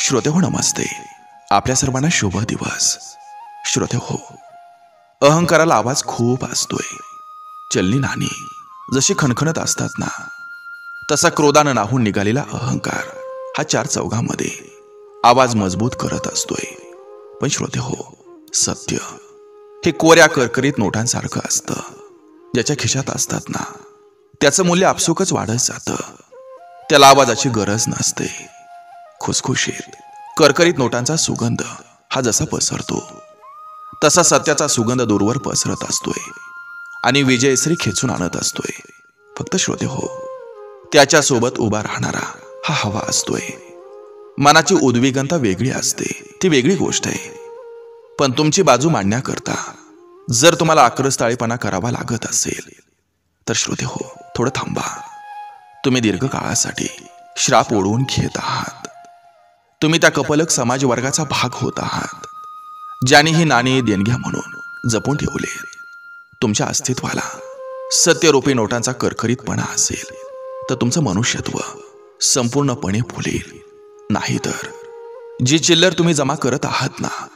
श्रोते हो नमस्ते. आपल्या सर्वांना शुभ दिवस. श्रोते हो, अहंकाराला आवाज खूप असतोय. चलनी नाणी जशी खणखणत असतात ना, तसा क्रोधानं नाहून निघालेला अहंकार हा चार चौघामध्ये आवाज मजबूत करत असतोय. पण श्रोते हो, सत्य हे कोऱ्या करकरीत नोटांसारखं असतं. ज्याच्या खिशात असतात ना, त्याचं मूल्य आपसुकच वाढत जातं. त्याला आवाजाची गरज नसते. खुसखुशीत करकरीत नोटांचा सुगंध हा जसा पसरतो, तसा सत्याचा सुगंध दूरवर पसरत असतोय आणि विजयश्री खेचून आणत असतोय. फक्त श्रोते हो, त्याच्या सोबत उभा राहणारा हा हवा असतोय. मनाची उद्विग्नता वेगळी असते, ती वेगळी गोष्ट आहे. पण तुमची बाजू मांडण्याकरता जर तुम्हाला आक्रस्ताळीपणा करावा लागत असेल तर श्रोते हो, थोडं थांबा. तुम्ही दीर्घकाळासाठी श्राप ओढवून घेत आहात. तुम्ही त्या कपलक समाज वर्गाचा भाग होत आहात, ज्याने ही नाणी देणग्या म्हणून जपून ठेवले. तुमच्या अस्तित्वाला सत्यरूपी नोटांचा करकरीतपणा असेल तर तुमचं मनुष्यत्व संपूर्णपणे फुलेल. नाहीतर जी चिल्लर तुम्ही जमा करत आहात ना,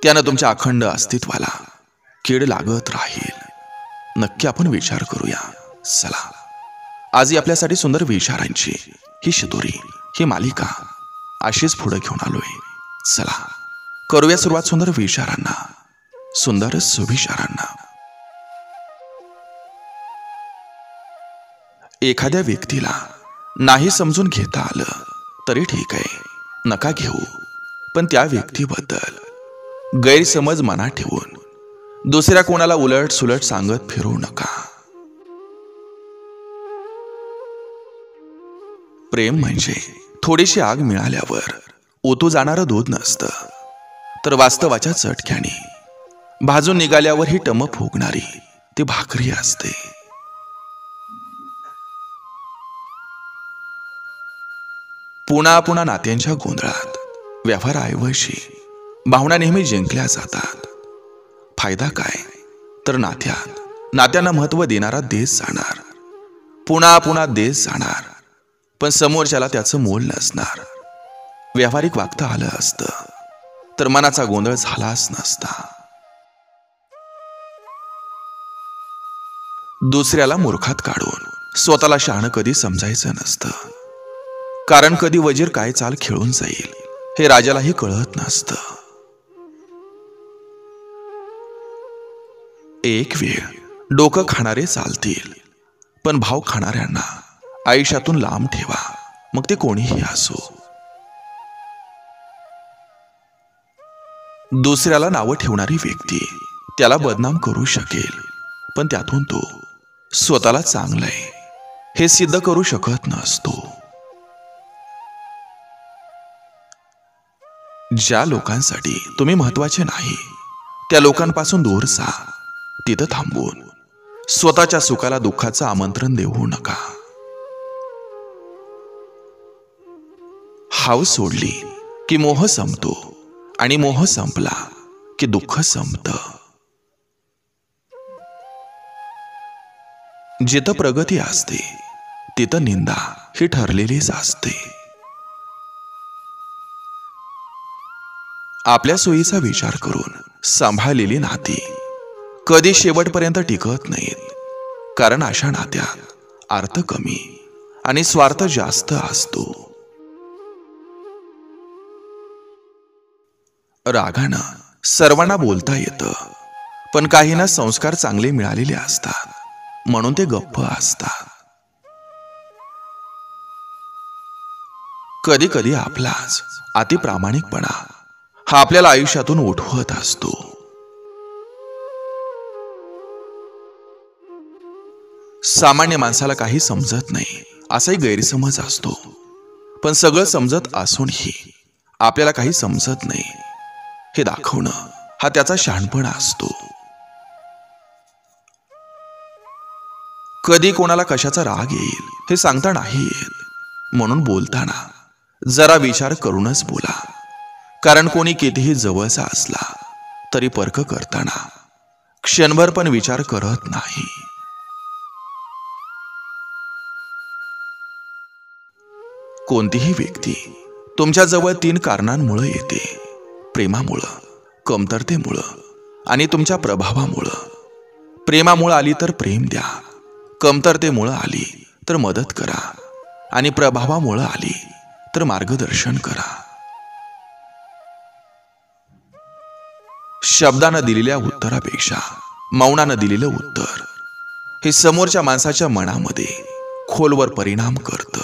त्यानं तुमच्या अखंड अस्तित्वाला कीड लागत राहील. नक्की आपण विचार करूया. चला, आजही आपल्यासाठी सुंदर विचारांची ही शिदोरी, ही मालिका अशीच पुढे घेऊन आलोय. चला करूया सुरुवात सुंदर विचारांना, सुंदर सुविचारांना. एखाद्या व्यक्तीला नाही समजून घेता आलं तरी ठीक आहे, नका घेऊ. पण त्या व्यक्तीबद्दल गैरसमज मनात ठेवून दुसऱ्या कोणाला उलट सुलट सांगत फिरू नका. प्रेम म्हणजे थोडीशी आग मिळाल्यावर ओतू जाणारं दूध नसतं, तर वास्तवाच्या चटक्याने भाजून निघाल्यावर ही टम फुगणारी ती भाकरी असते. पुन्हा पुन्हा नात्यांच्या गोंधळात व्यवहाराऐवजी भावना नेहमी जिंकल्या जातात. फायदा काय, तर नात्यांना महत्व देणारा देश जाणार, पुन्हा पुन्हा देश जाणार, पण समोरच्याला त्याचं मोल नसणार. व्यावहारिक वागता आलं असतं तर मनाचा गोंधळ झालाच नसता. दुसऱ्याला मूर्खात काढून स्वतःला शहाणं कधी समजायचं नसतं. कारण कधी वजीर काय चाल खेळून जाईल हे राजालाही कळत नसतं. एक वेळ डोकं खाणारे चालतील, पण भाव खाणाऱ्यांना आयुष्यातून लांब ठेवा, मग ते कोणीही असो. दुसऱ्याला नावं ठेवणारी व्यक्ती त्याला बदनाम करू शकेल, पण त्यातून तो स्वतःला चांगलंय हे सिद्ध करू शकत नसतो. ज्या लोकांसाठी तुम्ही महत्वाचे नाही त्या लोकांपासून दूर जा. तिथं थांबून स्वतःच्या सुखाला दुःखाचं आमंत्रण देऊ नका. हाव सोडली की मोह संपतो आणि मोह संपला की दुःख संपतं. जिथं प्रगती असते तिथं निंदा ही ठरलेलीच असते. आपल्या सोयीचा विचार करून सांभाळलेली नाती कधी शेवटपर्यंत टिकत नाहीत, कारण अशा नात्यात अर्थ कमी आणि स्वार्थ जास्त असतो. रागानं सर्वांना बोलता येतं, पण काहींना संस्कार चांगले मिळालेले असतात म्हणून ते गप्प असतात. कधी कधी आपलाच अतिप्रामाणिकपणा हा आपल्याला आयुष्यातून उठवत असतो. सामान्य माणसाला काही समजत नाही असाही गैरसमज असतो, पण सगळं समजत असूनही आपल्याला काही समजत नाही हे दाखवणं हा त्याचा शहाणपणा असतो. कधी कोणाला कशाचा राग येईल हे सांगता नाही येत, म्हणून बोलताना जरा विचार करूनच बोला. कारण कोणी कितीही जवळचा असला तरी परख करताना क्षणभर पण विचार करत नाही. कोणतीही व्यक्ती तुमच्याजवळ 3 कारणांमुळे येते: प्रेमामुळं, कमतरतेमुळं आणि तुमच्या प्रभावामुळं. प्रेमामुळं आली तर प्रेम द्या, कमतरतेमुळं आली तर मदत करा आणि प्रभावामुळं आली तर मार्गदर्शन करा. शब्दानं दिलेल्या उत्तरापेक्षा मौनानं दिलेलं उत्तर हे समोरच्या माणसाच्या मनामध्ये खोलवर परिणाम करतं.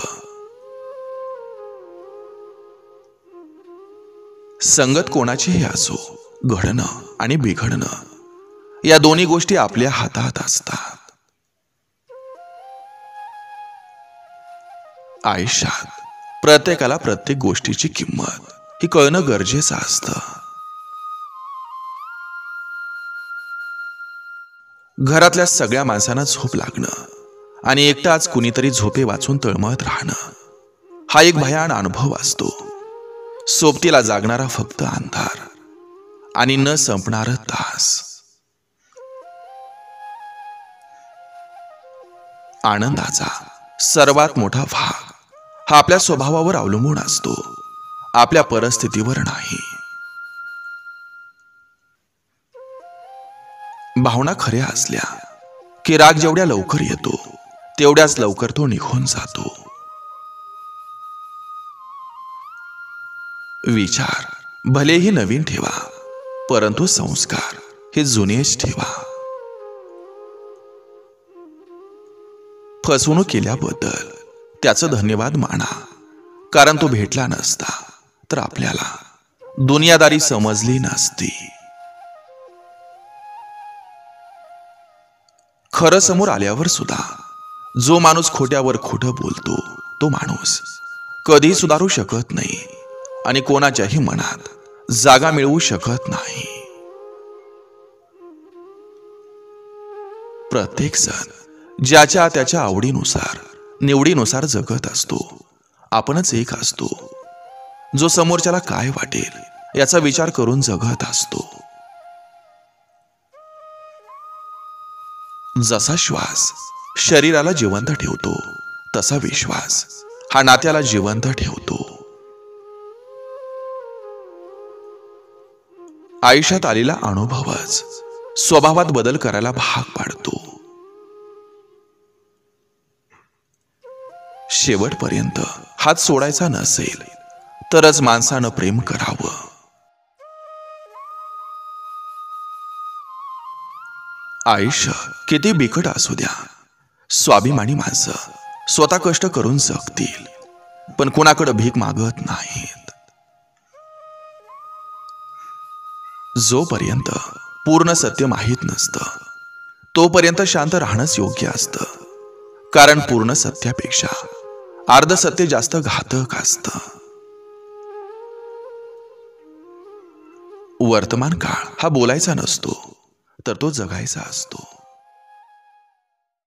संगत कोणाचीही असो, घडणं आणि बिघडणं या दोन्ही गोष्टी आपल्या हातात असतात. आयुष्यात प्रत्येकाला प्रत्येक गोष्टीची किंमत ही कळणं गरजेचं असतं. घरातल्या सगळ्या माणसांना झोप लागणं आणि एकटाच कुणीतरी झोपे वाचून तळमळत राहणं हा एक भयान अनुभव असतो. सोबतीला जागणारा फक्त अंधार आणि न संपणारं तास. आनंदाचा सर्वात मोठा भाग हा आपल्या स्वभावावर अवलंबून असतो, आपल्या परिस्थितीवर नाही. भावना खऱ्या असल्या की राग जेवढ्या लवकर येतो तेवढ्याच लवकर तो निघून जातो. विचार भलेही नवीन ठेवा, परंतु संस्कार हे जुनेच ठेवा. फसवणूक केल्याबद्दल त्याचं धन्यवाद माना, कारण तो भेटला नसता तर आपल्याला दुनियादारी समजली नसती. खरं समोर आल्यावर सुद्धा जो माणूस खोट्यावर खोटं बोलतो तो माणूस कधी सुधारू शकत नाही आणि कोणाच्याही मनात जागा मिळवू शकत नाही. प्रत्येक जण ज्याच्या त्याच्या आवडीनुसार निवडीनुसार जगत असतो. आपणच एक असतो जो समोरच्याला काय वाटेल याचा विचार करून जगत असतो. जसा श्वास शरीराला जिवंत ठेवतो तसा विश्वास हा नात्याला जिवंत ठेवतो. आयुष्यात आलेला अनुभवच स्वभावात बदल करायला भाग पाडतो. शेवटपर्यंत हात सोडायचा नसेल तरच माणसानं प्रेम करावं. आयुष्य किती बिकट असू द्या, स्वाभिमानी माणसं स्वतः कष्ट करून जगतील, पण कोणाकडे भीक मागत नाहीत. जोपर्यंत पूर्ण सत्य माहीत नसतं तोपर्यंत शांत राहणंच योग्य असतं, कारण पूर्ण सत्यापेक्षा अर्ध सत्य जास्त घातक असतं. वर्तमान काळ हा बोलायचा नसतो तर तो जगायचा असतो.